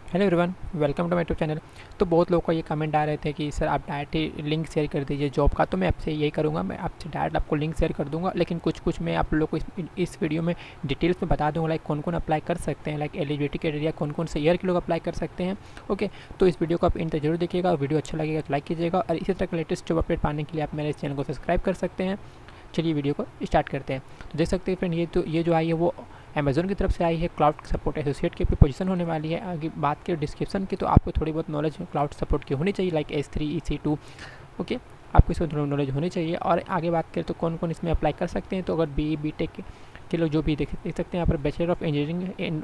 Hello everyone, welcome to my YouTube channel. तो बहुत लोगों का ये कमेंट आ रहे थे कि सर आप डायरेक्ट ही लिंक शेयर कर दीजिए जॉब का। तो मैं आपसे यही करूँगा, मैं आपसे डायरेक्ट आपको लिंक शेयर कर दूँगा, लेकिन कुछ कुछ मैं आप लोगों को इस वीडियो में डिटेल्स में बता दूँगा, लाइक कौन कौन अप्लाई कर सकते हैं, लाइक एलिजिबिलिटी क्राइटेरिया कौन कौन से ईयर के लोग अप्लाई कर सकते हैं। ओके, तो इस वीडियो को आप इन तक जरूर देखिएगा। वीडियो अच्छा लगेगा तो लाइक कीजिएगा, और इसी तरह का लेटेस्ट जॉब अपडेट पाने के लिए आप मेरे इस चैनल को सब्सक्राइब कर सकते हैं। चलिए वीडियो को स्टार्ट करते हैं। तो देख सकते हैं फ्रेंड, ये जो आई है वो अमेज़न की तरफ से आई है। क्लाउड सपोर्ट एसोसिएट की पोजीशन होने वाली है। आगे बात करें डिस्क्रिप्शन की, तो आपको थोड़ी बहुत नॉलेज क्लाउड सपोर्ट की होनी चाहिए, लाइक S3 EC2। ओके, आपको इसमें थोड़ी नॉलेज होनी चाहिए। और आगे बात करें तो कौन कौन इसमें अप्लाई कर सकते हैं, तो अगर BE BTech के लोग जो भी देख सकते हैं यहाँ पर bachelor of engineering in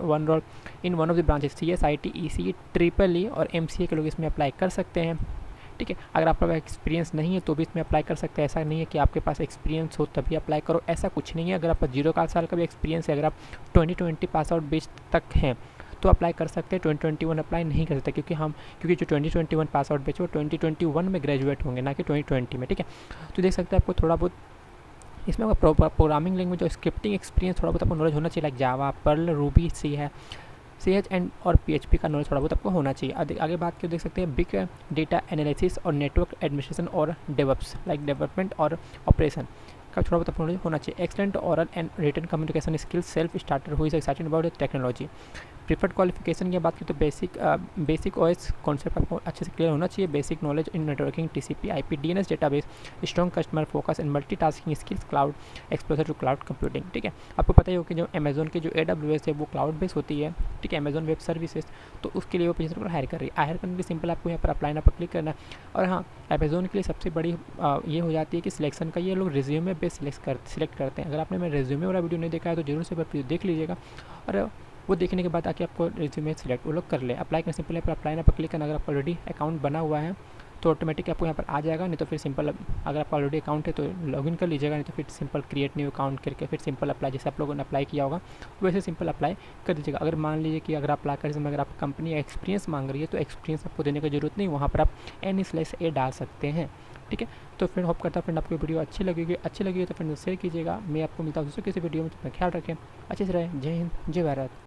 one of the branches CSIT ECE EEE और MCA के लोग इसमें अप्लाई कर सकते हैं। ठीक है, अगर आपका एक्सपीरियंस नहीं है तो भी इसमें अप्लाई कर सकते हैं। ऐसा नहीं है कि आपके पास एक्सपीरियंस हो तभी अप्लाई करो, ऐसा कुछ नहीं है। अगर आपका 0 साल का भी एक्सपीरियंस है, अगर आप 2020 पास आउट बैच तक हैं तो अप्लाई कर सकते हैं। 2021 अप्लाई नहीं कर सकते, क्योंकि जो 2021 पास आउट बैच है वो 2021 में ग्रेजुएट होंगे, ना कि 2020 में। ठीक है, तो देख सकते हैं आपको थोड़ा बहुत इसमें प्रोग्रामिंग लैंग्वेज जो स्क्रिप्टिंग एक्सपीरियंस थोड़ा बहुत आपको नॉलेज होना चाहिए, like Java, Perl, Ruby, CH and और PHP का नॉलेज थोड़ा बहुत आपको होना चाहिए। आगे बात कर देख सकते हैं बिग डेटा एनालिसिस और नेटवर्क एडमिनिस्ट्रेशन और डेवलप्स, लाइक डेवलपमेंट और ऑपरेशन का थोड़ा बहुत आपको नॉलेज होना चाहिए। Excellent oral and written communication skills, self starter who is excited about technology. Preferred qualification की बात करें तो बेसिक OS कॉन्सेप्ट आपको अच्छे से क्लियर होना चाहिए। Basic knowledge in networking, TCP IP DNS database, strong customer focus and multitasking skills, cloud एक्सप्लोजर to cloud computing. ठीक है, आपको पता ही हो कि जो अमेजोन की जो AWS है वो क्लाउड बेस होती है। ठीक है, अमेजोन वेब सर्विसेज, तो उसके लिए वो पोजीशन को हायर कर रही है। हायर करने के लिए सिंपल आपको यहाँ पर अप्लाई ना पर क्लिक करना है। और हाँ, अमेजोन के लिए सबसे बड़ी ये हो जाती है कि सिलेक्शन का ये लोग रिज्यूमे बेस सिलेक्ट करते हैं। अगर आपने मेरा रिज्यूमे वाला वीडियो नहीं देखा है तो जरूर से देख लीजिएगा, और वो देखने के बाद आके आपको रिज्यूमे सिलेक्ट वो लोग कर ले। अप्लाई करना सिंपल है, पर अप्लाई ना पर क्लिक करना। अगर आपका ऑलरेडी अकाउंट बना हुआ है तो ऑटोमेटिक आपको यहाँ पर आ जाएगा, नहीं तो फिर सिंपल, अगर आपका ऑलरेडी अकाउंट है तो लॉगिन कर लीजिएगा, नहीं तो फिर सिंपल क्रिएट न्यू अकाउंट करके फिर सिंपल अप्लाई, जैसे आप लोगों ने अप्लाई किया होगा वैसे सिंपल अप्लाई कर दीजिएगा। अगर मान लीजिए कि अगर आप अप्लाई करते समय अगर आप कंपनी एक्सपीरियंस मांग रही है तो एक्सपीरियंस आपको देने की जरूरत नहीं, वहाँ पर आप N/A डाल सकते हैं। ठीक है, तो फिर होप करता फ्रेंड आपको वीडियो अच्छी लगेगी तो फ्रेंड शेयर कीजिएगा। मैं आपको मिलता हूँ दूसरे किसी वीडियो में, तो अपना ख्याल रखें, अच्छे से रहें। जय हिंद, जय भारत।